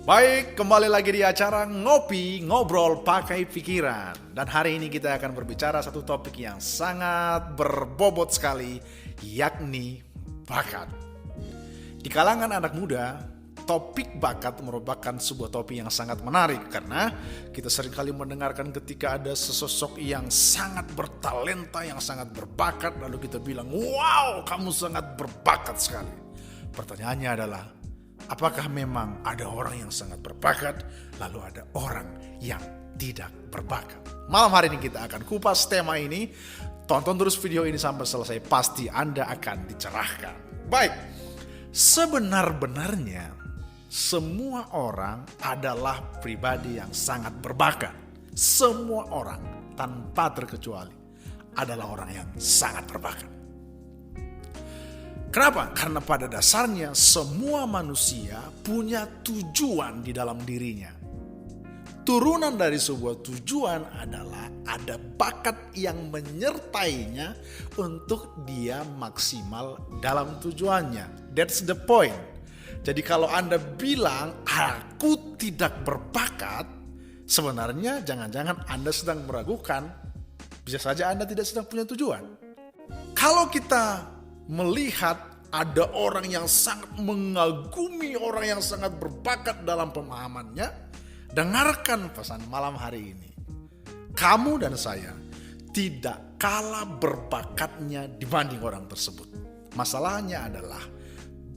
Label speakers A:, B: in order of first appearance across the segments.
A: Baik, kembali lagi di acara Ngopi Ngobrol Pakai Pikiran. Dan hari ini kita akan berbicara satu topik yang sangat berbobot sekali, yakni bakat. Di kalangan anak muda, topik bakat merupakan sebuah topik yang sangat menarik karena kita seringkali mendengarkan ketika ada sesosok yang sangat bertalenta, yang sangat berbakat, lalu kita bilang, "Wow, kamu sangat berbakat sekali." Pertanyaannya adalah, apakah memang ada orang yang sangat berbakat, lalu ada orang yang tidak berbakat? Malam hari ini kita akan kupas tema ini. Tonton terus video ini sampai selesai, pasti Anda akan dicerahkan. Baik, sebenar-benarnya semua orang adalah pribadi yang sangat berbakat. Semua orang tanpa terkecuali adalah orang yang sangat berbakat. Kenapa? Karena pada dasarnya semua manusia punya tujuan di dalam dirinya. Turunan dari sebuah tujuan adalah ada bakat yang menyertainya untuk dia maksimal dalam tujuannya. That's the point. Jadi kalau Anda bilang, "Aku tidak berbakat," sebenarnya jangan-jangan Anda sedang meragukan. Bisa saja Anda tidak sedang punya tujuan. Kalau kita melihat ada orang yang sangat mengagumi orang yang sangat berbakat dalam pemahamannya, dengarkan pesan malam hari ini. Kamu dan saya tidak kalah berbakatnya dibanding orang tersebut. Masalahnya adalah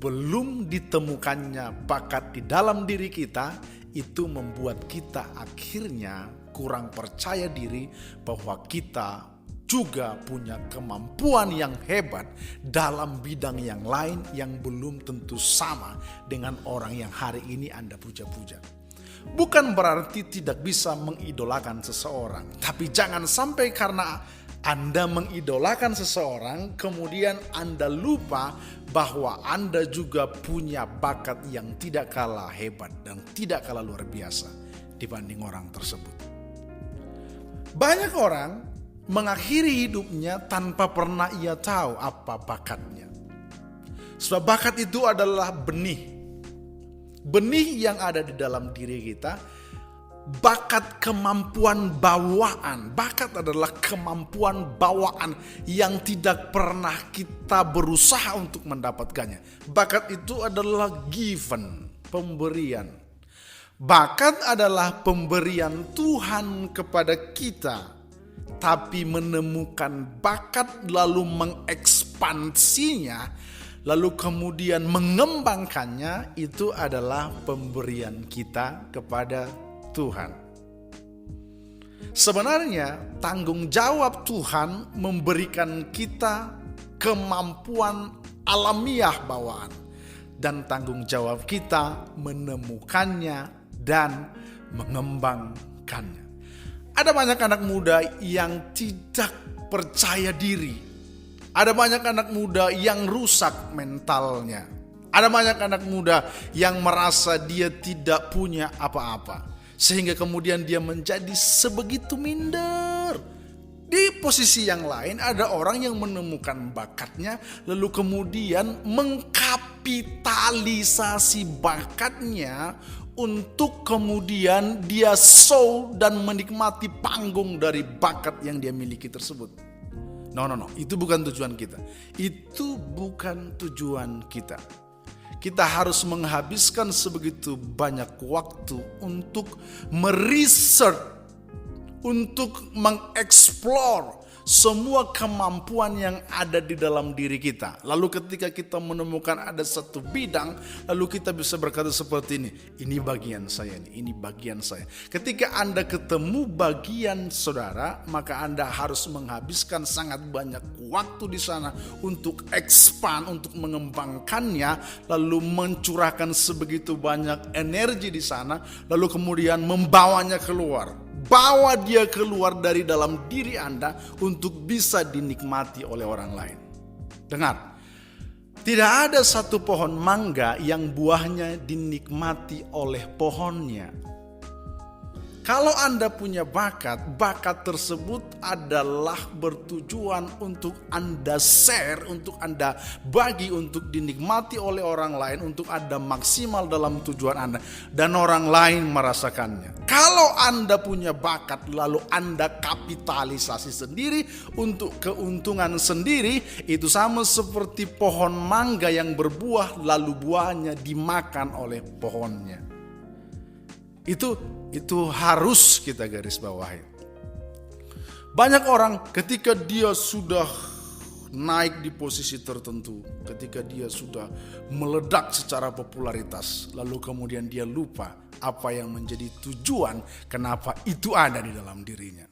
A: belum ditemukannya bakat di dalam diri kita, itu membuat kita akhirnya kurang percaya diri bahwa kita juga punya kemampuan yang hebat dalam bidang yang lain yang belum tentu sama dengan orang yang hari ini Anda puja-puja. Bukan berarti tidak bisa mengidolakan seseorang, tapi jangan sampai karena Anda mengidolakan seseorang kemudian Anda lupa bahwa Anda juga punya bakat yang tidak kalah hebat dan tidak kalah luar biasa dibanding orang tersebut. Banyak orang mengakhiri hidupnya tanpa pernah ia tahu apa bakatnya. Sebab bakat itu adalah benih. Benih yang ada di dalam diri kita. Bakat kemampuan bawaan. Bakat adalah kemampuan bawaan yang tidak pernah kita berusaha untuk mendapatkannya. Bakat itu adalah given, pemberian. Bakat adalah pemberian Tuhan kepada kita. Tapi menemukan bakat lalu mengekspansinya, lalu kemudian mengembangkannya, itu adalah pemberian kita kepada Tuhan. Sebenarnya tanggung jawab Tuhan memberikan kita kemampuan alamiah bawaan, dan tanggung jawab kita menemukannya dan mengembangkannya. Ada banyak anak muda yang tidak percaya diri. Ada banyak anak muda yang rusak mentalnya. Ada banyak anak muda yang merasa dia tidak punya apa-apa. Sehingga kemudian dia menjadi sebegitu minder. Di posisi yang lain ada orang yang menemukan bakatnya lalu kemudian mengkapitalisasi bakatnya untuk kemudian dia show dan menikmati panggung dari bakat yang dia miliki tersebut. No, itu bukan tujuan kita. Itu bukan tujuan kita. Kita harus menghabiskan sebegitu banyak waktu untuk meresearch, untuk mengeksplor semua kemampuan yang ada di dalam diri kita. Lalu ketika kita menemukan ada satu bidang, lalu kita bisa berkata seperti ini bagian saya, ini bagian saya. Ketika Anda ketemu bagian saudara, maka Anda harus menghabiskan sangat banyak waktu di sana untuk expand, untuk mengembangkannya, lalu mencurahkan sebegitu banyak energi di sana, lalu kemudian membawanya keluar. Bawa dia keluar dari dalam diri Anda untuk bisa dinikmati oleh orang lain. Dengar, tidak ada satu pohon mangga yang buahnya dinikmati oleh pohonnya. Kalau Anda punya bakat, bakat tersebut adalah bertujuan untuk Anda share, untuk Anda bagi, untuk dinikmati oleh orang lain, untuk Anda maksimal dalam tujuan Anda, dan orang lain merasakannya. Kalau Anda punya bakat, lalu Anda kapitalisasi sendiri untuk keuntungan sendiri, itu sama seperti pohon mangga yang berbuah, lalu buahnya dimakan oleh pohonnya. Itu harus kita garis bawahi. Banyak orang ketika dia sudah naik di posisi tertentu, ketika dia sudah meledak secara popularitas, lalu kemudian dia lupa apa yang menjadi tujuan kenapa itu ada di dalam dirinya.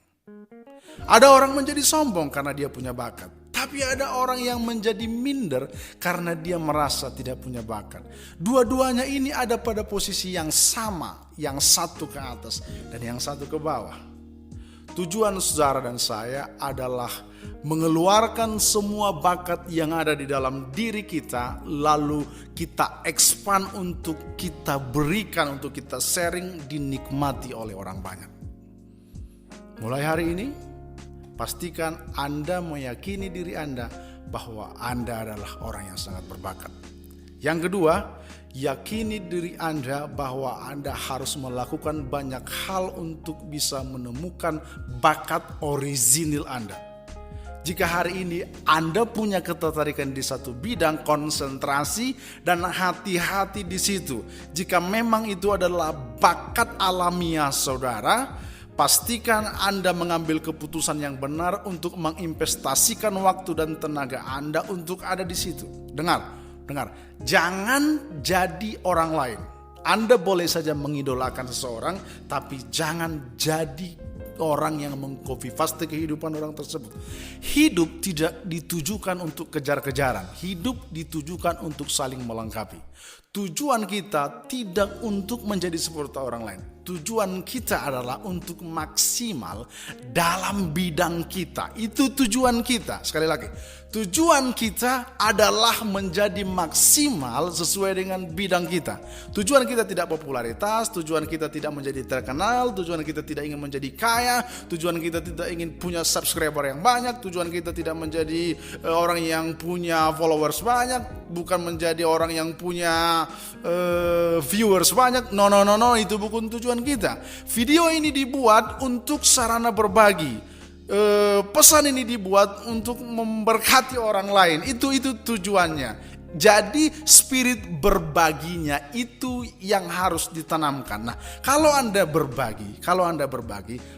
A: Ada orang menjadi sombong karena dia punya bakat. Tapi ada orang yang menjadi minder karena dia merasa tidak punya bakat. Dua-duanya ini ada pada posisi yang sama, yang satu ke atas dan yang satu ke bawah. Tujuan saudara dan saya adalah mengeluarkan semua bakat yang ada di dalam diri kita, lalu kita expand untuk kita berikan, untuk kita sharing, dinikmati oleh orang banyak. Mulai hari ini, pastikan Anda meyakini diri Anda bahwa Anda adalah orang yang sangat berbakat. Yang kedua, yakini diri Anda bahwa Anda harus melakukan banyak hal untuk bisa menemukan bakat orisinil Anda. Jika hari ini Anda punya ketertarikan di satu bidang, konsentrasi dan hati-hati di situ. Jika memang itu adalah bakat alamiah saudara, pastikan Anda mengambil keputusan yang benar untuk menginvestasikan waktu dan tenaga Anda untuk ada di situ. Dengar. Jangan jadi orang lain. Anda boleh saja mengidolakan seseorang, tapi jangan jadi orang yang meng-copy paste kehidupan orang tersebut. Hidup tidak ditujukan untuk kejar-kejaran. Hidup ditujukan untuk saling melengkapi. Tujuan kita tidak untuk menjadi seperti orang lain. Tujuan kita adalah untuk maksimal dalam bidang kita. Itu tujuan kita. Sekali lagi, tujuan kita adalah menjadi maksimal sesuai dengan bidang kita. Tujuan kita tidak popularitas, tujuan kita tidak menjadi terkenal, tujuan kita tidak ingin menjadi kaya, tujuan kita tidak ingin punya subscriber yang banyak, tujuan kita tidak menjadi orang yang punya followers banyak, bukan menjadi orang yang punya viewers banyak. No, itu bukan tujuan kita. Video ini dibuat untuk sarana berbagi. Pesan ini dibuat untuk memberkati orang lain. Itu tujuannya. Jadi spirit berbaginya itu yang harus ditanamkan. Nah, kalau Anda berbagi,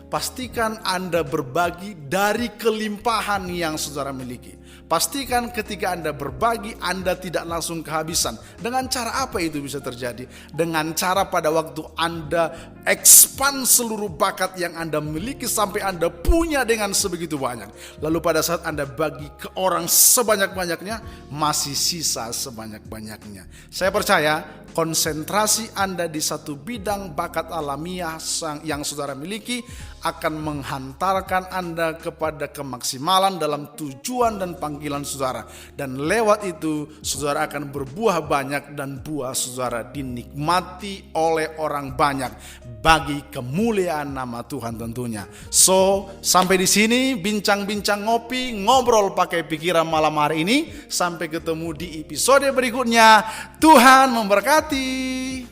A: pastikan Anda berbagi dari kelimpahan yang saudara miliki. Pastikan ketika Anda berbagi, Anda tidak langsung kehabisan. Dengan cara apa itu bisa terjadi? Dengan cara pada waktu Anda expand seluruh bakat yang Anda miliki sampai Anda punya dengan sebegitu banyak. Lalu pada saat Anda bagi ke orang sebanyak-banyaknya, masih sisa sebanyak-banyaknya. Saya percaya konsentrasi Anda di satu bidang bakat alamiah yang saudara miliki akan menghantarkan Anda kepada kemaksimalan dalam tujuan dan panggilan saudara. Dan lewat itu saudara akan berbuah banyak dan buah saudara dinikmati oleh orang banyak bagi kemuliaan nama Tuhan tentunya. So, sampai di sini bincang-bincang ngopi, ngobrol pakai pikiran malam hari ini. Sampai ketemu di episode berikutnya. Tuhan memberkati.